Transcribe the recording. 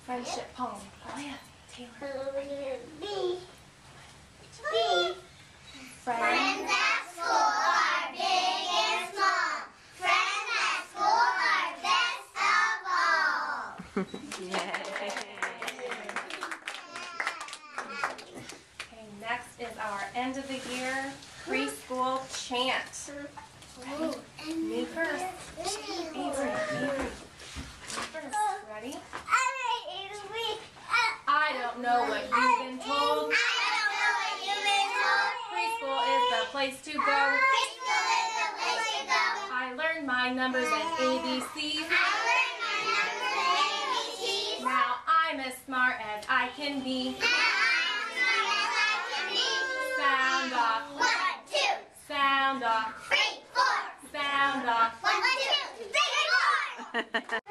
Friendship poem. Oh yeah, Taylor. B. Friends at school are big and small. Friends at school are best of all. Okay, next is our end of the year preschool chant. Me first. Avery. Ready? I don't know what you've been told. Preschool is the place to go. I learned my numbers and ABCs. Now I'm as smart as I can be. Sound off. 1, 2, Sound off. 3, 4. Sound off. 1, 2, 3, 4.